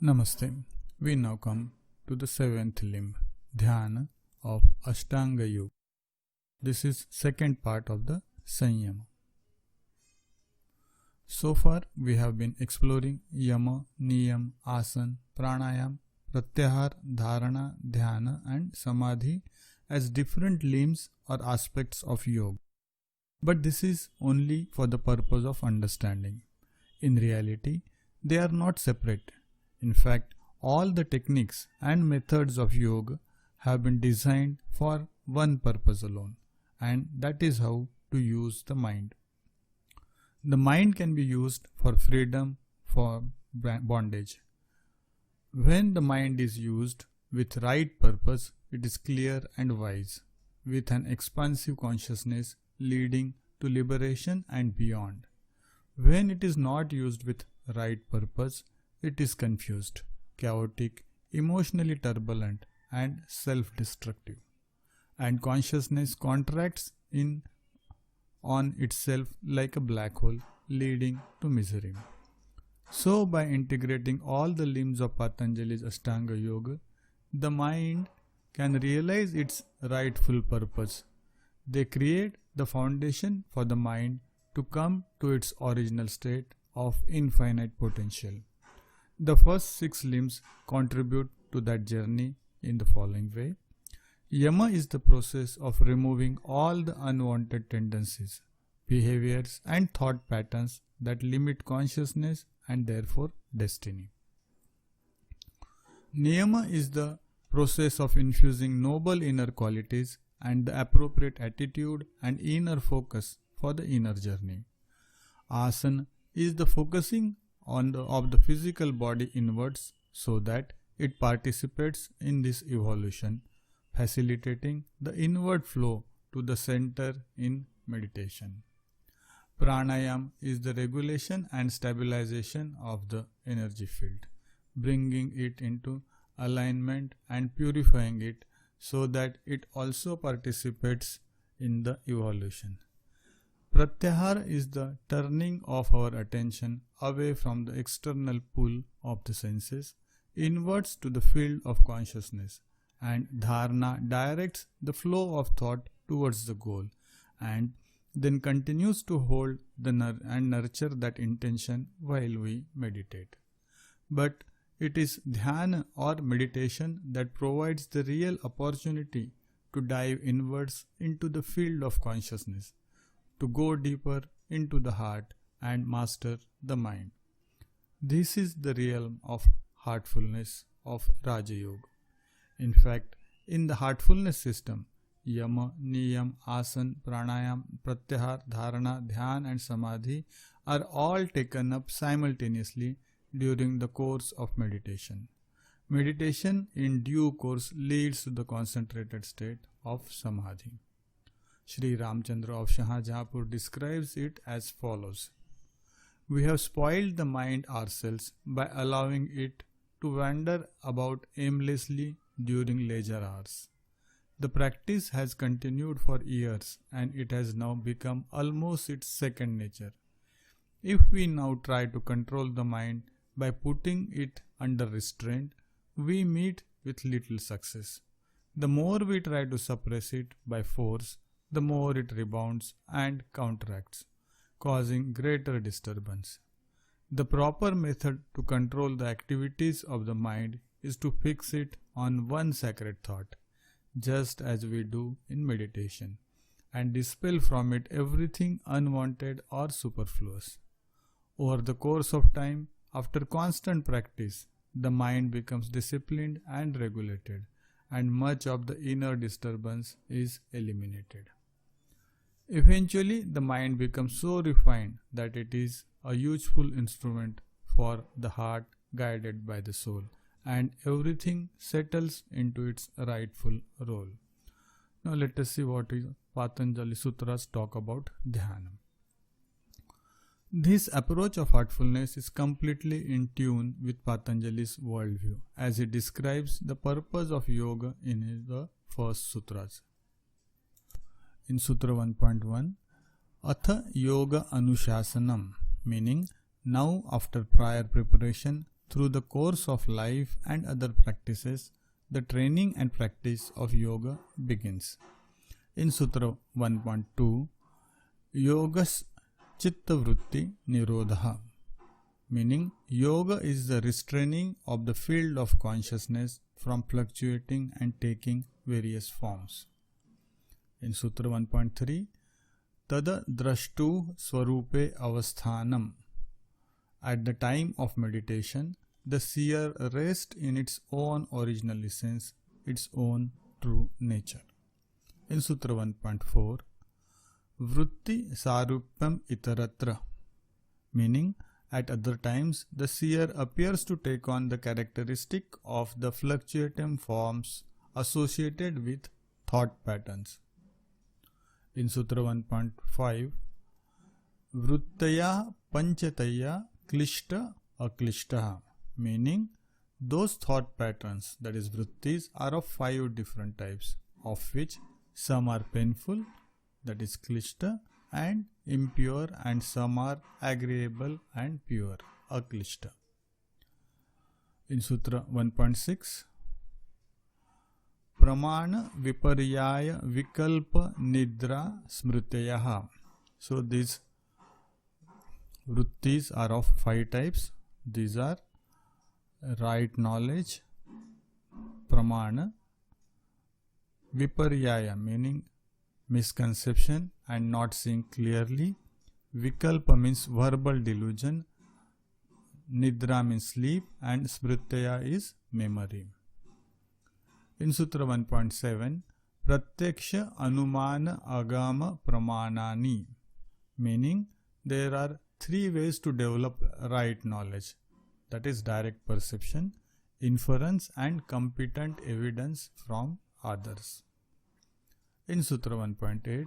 Namaste. We now come to the seventh limb, Dhyana of Ashtanga Yoga. This is second part of the Sanyama. So far we have been exploring Yama, Niyam, Asana, Pranayam, Pratyahar, Dharana, Dhyana and Samadhi as different limbs or aspects of yoga. But this is only for the purpose of understanding. In reality, they are not separate. In fact, all the techniques and methods of yoga have been designed for one purpose alone, and that is how to use the mind. The mind can be used for freedom, for bondage. When the mind is used with right purpose, it is clear and wise, with an expansive consciousness leading to liberation and beyond. When it is not used with right purpose, it is confused, chaotic, emotionally turbulent, and self-destructive. And consciousness contracts in on itself like a black hole, leading to misery. So, by integrating all the limbs of Patanjali's Ashtanga Yoga, the mind can realize its rightful purpose. They create the foundation for the mind to come to its original state of infinite potential. The first 6 limbs contribute to that journey in the following way. Yama is the process of removing all the unwanted tendencies, behaviors and thought patterns that limit consciousness and therefore destiny. Niyama is the process of infusing noble inner qualities and the appropriate attitude and inner focus for the inner journey. Asana is the focusing of the physical body inwards so that it participates in this evolution, facilitating the inward flow to the center in meditation. Pranayam is the regulation and stabilization of the energy field, bringing it into alignment and purifying it so that it also participates in the evolution. Pratyahar is the turning of our attention away from the external pull of the senses inwards to the field of consciousness, and Dharana directs the flow of thought towards the goal and then continues to hold and nurture that intention while we meditate. But it is dhyana or meditation that provides the real opportunity to dive inwards into the field of consciousness, to go deeper into the heart and master the mind. This is the realm of heartfulness of Raja Yoga. In fact, in the heartfulness system, Yama, Niyam, Asana, Pranayam, Pratyahar, Dharana, Dhyan and Samadhi are all taken up simultaneously during the course of meditation. Meditation in due course leads to the concentrated state of Samadhi. Sri Ramchandra of Shahjahanpur describes it as follows. We have spoiled the mind ourselves by allowing it to wander about aimlessly during leisure hours. The practice has continued for years and it has now become almost its second nature. If we now try to control the mind by putting it under restraint, we meet with little success. The more we try to suppress it by force, the more it rebounds and counteracts, causing greater disturbance. The proper method to control the activities of the mind is to fix it on one sacred thought, just as we do in meditation, and dispel from it everything unwanted or superfluous. Over the course of time, after constant practice, the mind becomes disciplined and regulated, and much of the inner disturbance is eliminated. Eventually, the mind becomes so refined that it is a useful instrument for the heart guided by the soul, and everything settles into its rightful role. Now let us see what Patanjali Sutras talk about Dhyana. This approach of heartfulness is completely in tune with Patanjali's worldview, as he describes the purpose of yoga in the first sutras. In Sutra 1.1, Atha Yoga Anushasanam, meaning now after prior preparation, through the course of life and other practices, the training and practice of yoga begins. In Sutra 1.2, Yogas Chitta Vritti Nirodha, meaning yoga is the restraining of the field of consciousness from fluctuating and taking various forms. In Sutra 1.3, Tada Drashtu Swarupe Avasthanam, at the time of meditation, the seer rests in its own original essence, its own true nature. In Sutra 1.4, Vritti Sarupam Itaratra, meaning at other times the seer appears to take on the characteristic of the fluctuating forms associated with thought patterns. In Sutra 1.5, Vrittaya Panchataya Klishta Aklishta, meaning those thought patterns, that is vrittis, are of 5 different types, of which some are painful, that is klishta, and impure, and some are agreeable and pure, aklishta. In Sutra 1.6, Pramana Viparyaya Vikalpa Nidra Smritayaha. So these vrittis are of 5 types. These are right knowledge, pramana, viparyaya meaning misconception and not seeing clearly, vikalpa means verbal delusion, nidra means sleep, and smritaya is memory. In Sutra 1.7, Pratyaksha Anumana Agama Pramanani, meaning there are 3 ways to develop right knowledge, that is direct perception, inference, and competent evidence from others. In Sutra 1.8,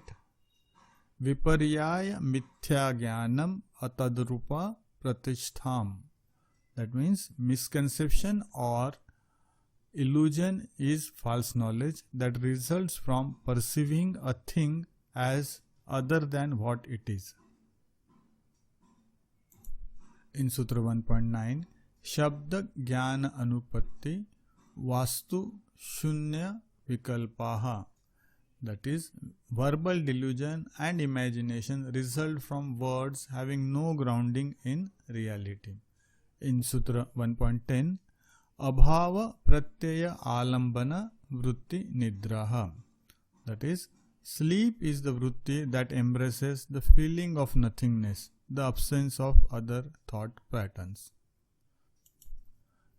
Viparyaya Mithya Jnanam Atadrupa Pratistham, that means misconception or illusion is false knowledge that results from perceiving a thing as other than what it is. In Sutra 1.9, Shabda Jnana Anupatti Vastu Shunya Vikalpaha, that is, verbal delusion and imagination result from words having no grounding in reality. In Sutra 1.10, Abhava Pratyaya Alambana Vritti Nidraha, that is, sleep is the vritti that embraces the feeling of nothingness, the absence of other thought patterns.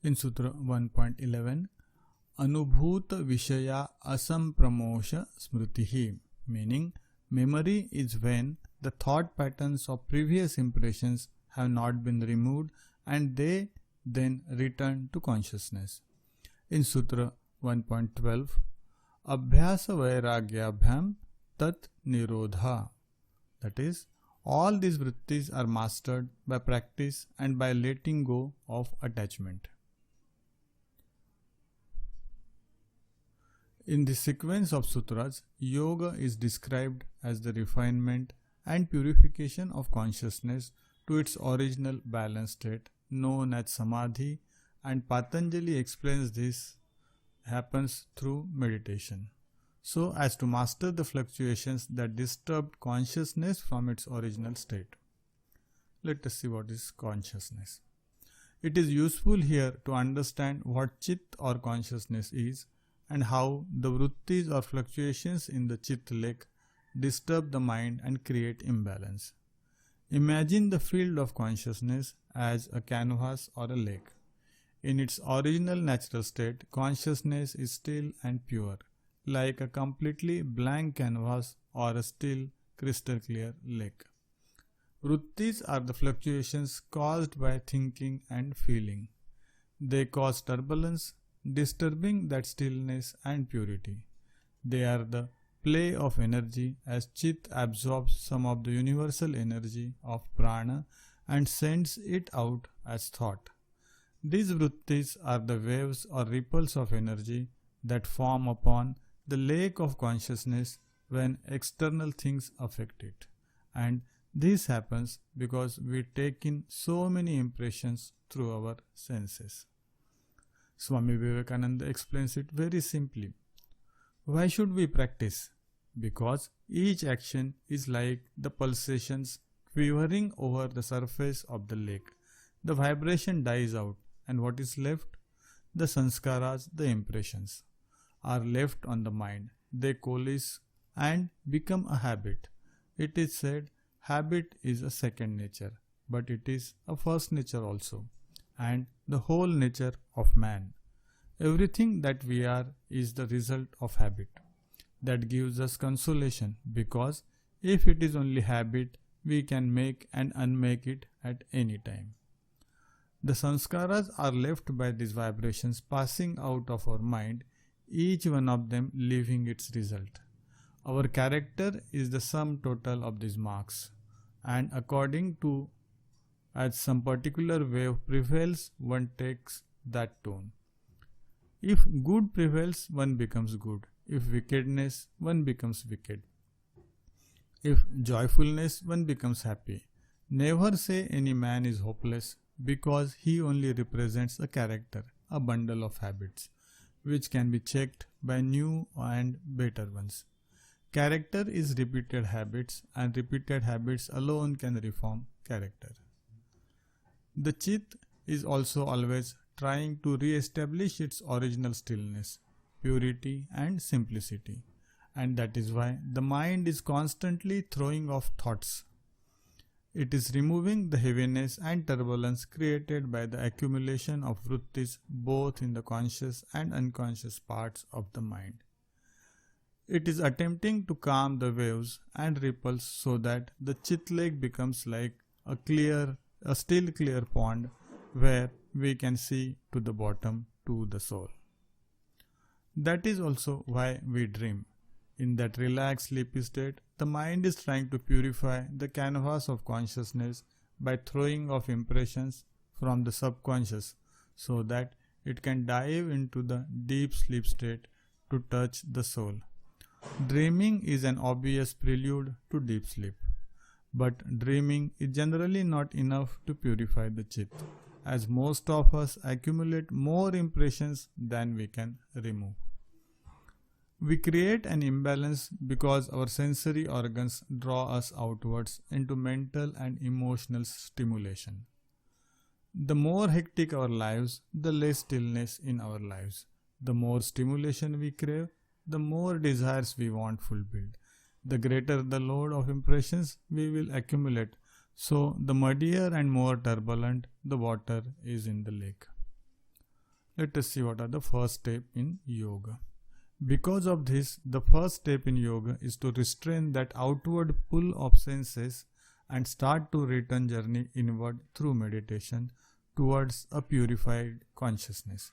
In Sutra 1.11, Anubhuta Vishaya Asampramosha Smritihi, meaning memory is when the thought patterns of previous impressions have not been removed and they then return to consciousness. In Sutra 1.12, Abhyasa Vairagyabhyam Tat Nirodha, that is, all these vrittis are mastered by practice and by letting go of attachment. In the sequence of sutras, yoga is described as the refinement and purification of consciousness to its original balanced state, known as samadhi, and Patanjali explains this happens through meditation, so as to master the fluctuations that disturbed consciousness from its original state. Let us see what is consciousness. It is useful here to understand what chit or consciousness is and how the vrittis or fluctuations in the chit lake disturb the mind and create imbalance. Imagine the field of consciousness as a canvas or a lake. In its original natural state, consciousness is still and pure, like a completely blank canvas or a still crystal clear lake. Vrittis are the fluctuations caused by thinking and feeling. They cause turbulence, disturbing that stillness and purity. They are the play of energy as Chit absorbs some of the universal energy of prana and sends it out as thought. These vrittis are the waves or ripples of energy that form upon the lake of consciousness when external things affect it, and This happens because we take in so many impressions through our senses. Swami Vivekananda explains it very simply. Why should we practice? Because each action is like the pulsations quivering over the surface of the lake. The vibration dies out, and what is left? The sanskaras, the impressions, are left on the mind. They coalesce and become a habit. It is said habit is a second nature, but it is a first nature also, and the whole nature of man. Everything that we are is the result of habit. That gives us consolation, because if it is only habit, we can make and unmake it at any time. The sanskaras are left by these vibrations passing out of our mind, each one of them leaving its result. Our character is the sum total of these marks, and according to as some particular wave prevails, one takes that tone. If good prevails, one becomes good. If wickedness, one becomes wicked. If joyfulness, one becomes happy. Never say any man is hopeless, because he only represents a character, a bundle of habits, which can be checked by new and better ones. Character is repeated habits, and repeated habits alone can reform character. The chit is also always trying to re-establish its original stillness, purity and simplicity, and that is why the mind is constantly throwing off thoughts. It is removing the heaviness and turbulence created by the accumulation of vrittis both in the conscious and unconscious parts of the mind. It is attempting to calm the waves and ripples so that the chit lake becomes like a still clear pond where we can see to the bottom, to the soul. That is also why we dream. In that relaxed sleepy state, the mind is trying to purify the canvas of consciousness by throwing off impressions from the subconscious so that it can dive into the deep sleep state to touch the soul. Dreaming is an obvious prelude to deep sleep, but dreaming is generally not enough to purify the chit, as most of us accumulate more impressions than we can remove. We create an imbalance because our sensory organs draw us outwards into mental and emotional stimulation. The more hectic our lives, the less stillness in our lives. The more stimulation we crave, the more desires we want fulfilled. The greater the load of impressions we will accumulate, so the muddier and more turbulent the water is in the lake. Let us see what are the first steps in yoga. Because of this, the first step in yoga is to restrain that outward pull of senses and start to return journey inward through meditation towards a purified consciousness.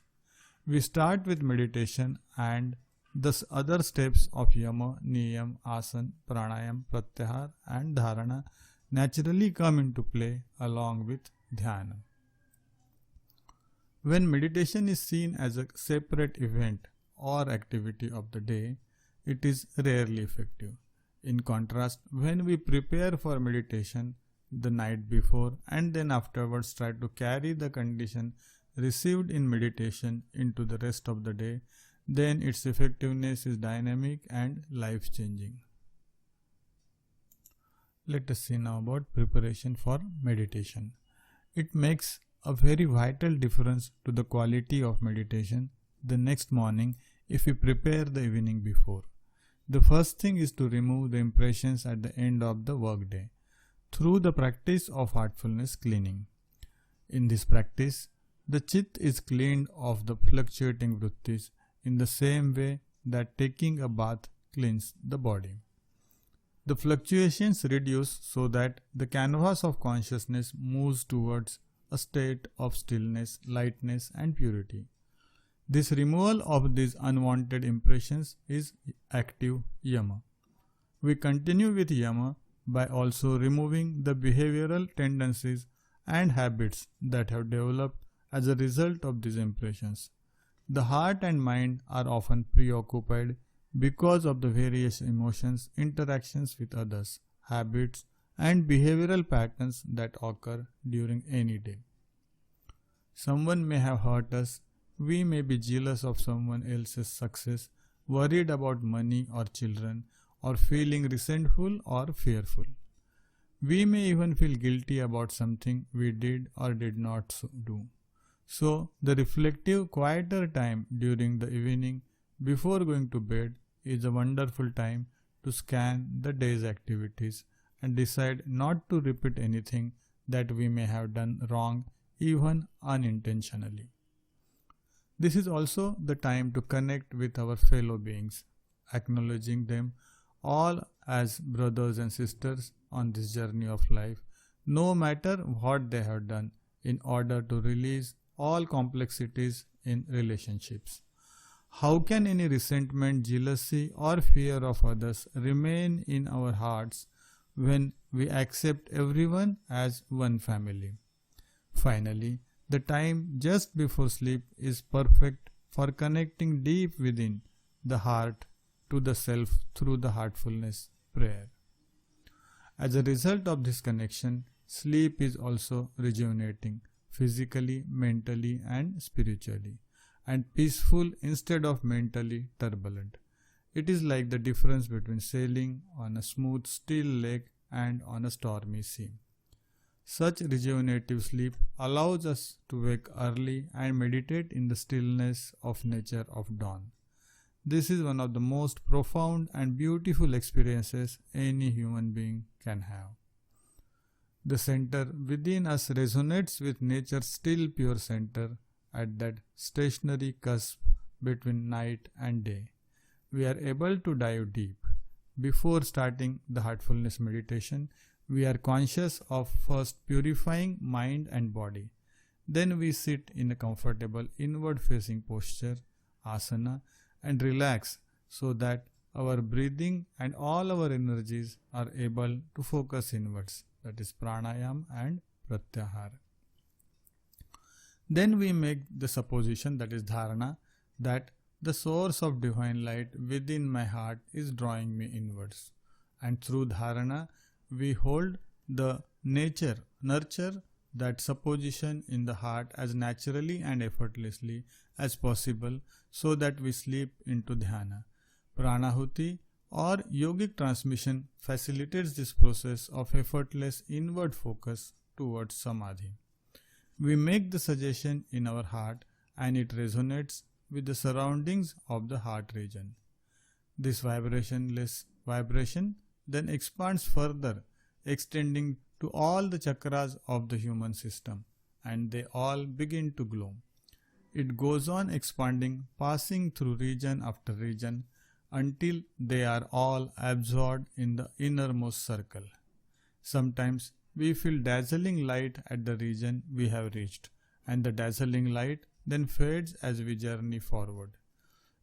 We start with meditation, and the other steps of yama, niyam, asana, pranayam, pratyahar and dharana naturally come into play along with dhyana. When meditation is seen as a separate event or activity of the day, it is rarely effective. In contrast, when we prepare for meditation the night before and then afterwards try to carry the condition received in meditation into the rest of the day, then its effectiveness is dynamic and life-changing. Let us see now about preparation for meditation. It makes a very vital difference to the quality of meditation the next morning if we prepare the evening before. The first thing is to remove the impressions at the end of the workday through the practice of heartfulness cleaning. In this practice, the chit is cleaned of the fluctuating vrittis in the same way that taking a bath cleans the body. The fluctuations reduce so that the canvas of consciousness moves towards a state of stillness, lightness and purity. This removal of these unwanted impressions is active yama. We continue with yama by also removing the behavioral tendencies and habits that have developed as a result of these impressions. The heart and mind are often preoccupied because of the various emotions, interactions with others, habits and behavioral patterns that occur during any day. Someone may have hurt us, we may be jealous of someone else's success, worried about money or children, or feeling resentful or fearful. We may even feel guilty about something we did or did not do. So, the reflective, quieter time during the evening before going to bed is a wonderful time to scan the day's activities and decide not to repeat anything that we may have done wrong, even unintentionally. This is also the time to connect with our fellow beings, acknowledging them all as brothers and sisters on this journey of life, no matter what they have done, in order to release all complexities in relationships. How can any resentment, jealousy, or fear of others remain in our hearts when we accept everyone as one family? Finally, the time just before sleep is perfect for connecting deep within the heart to the self through the heartfulness prayer. As a result of this connection, sleep is also rejuvenating physically, mentally, and spiritually, and peaceful instead of mentally turbulent. It is like the difference between sailing on a smooth, still lake and on a stormy sea. Such rejuvenative sleep allows us to wake early and meditate in the stillness of nature of dawn. This is one of the most profound and beautiful experiences any human being can have. The center within us resonates with nature's still pure center at that stationary cusp between night and day. We are able to dive deep. Before starting the heartfulness meditation, we are conscious of first purifying mind and body. Then we sit in a comfortable inward facing posture, asana, and relax so that our breathing and all our energies are able to focus inwards, that is pranayam and pratyahara. Then we make the supposition, that is dharana, that the source of divine light within my heart is drawing me inwards, and through dharana we hold the nurture that supposition in the heart as naturally and effortlessly as possible, so that we slip into dhyana. Pranahuti or yogic transmission facilitates this process of effortless inward focus towards samadhi. We make the suggestion in our heart and it resonates with the surroundings of the heart region. This vibration then expands further, extending to all the chakras of the human system, and they all begin to glow. It goes on expanding, passing through region after region until they are all absorbed in the innermost circle. Sometimes we feel dazzling light at the region we have reached, and the dazzling light then fades as we journey forward.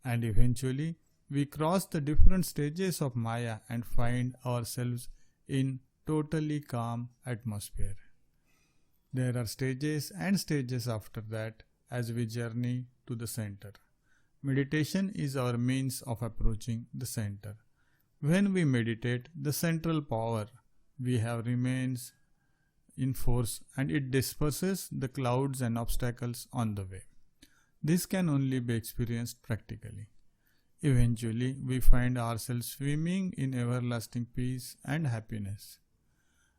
And eventually, we cross the different stages of Maya and find ourselves in totally calm atmosphere. There are stages and stages after that as we journey to the center. Meditation is our means of approaching the center. When we meditate, the central power we have remains in force and it disperses the clouds and obstacles on the way. This can only be experienced practically. Eventually, we find ourselves swimming in everlasting peace and happiness.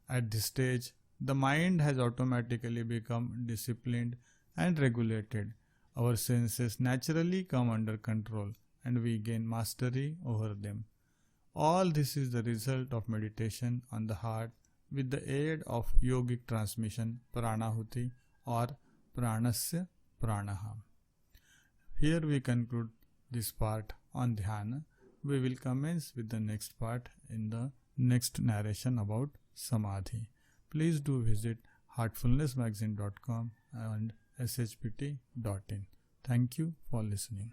At this stage, the mind has automatically become disciplined and regulated. Our senses naturally come under control and we gain mastery over them. All this is the result of meditation on the heart with the aid of yogic transmission, pranahuti or pranasya pranaha. Here we conclude this part on dhyana. We will commence with the next part in the next narration about samadhi. Please do visit heartfulnessmagazine.com and shpt.in. Thank you for listening.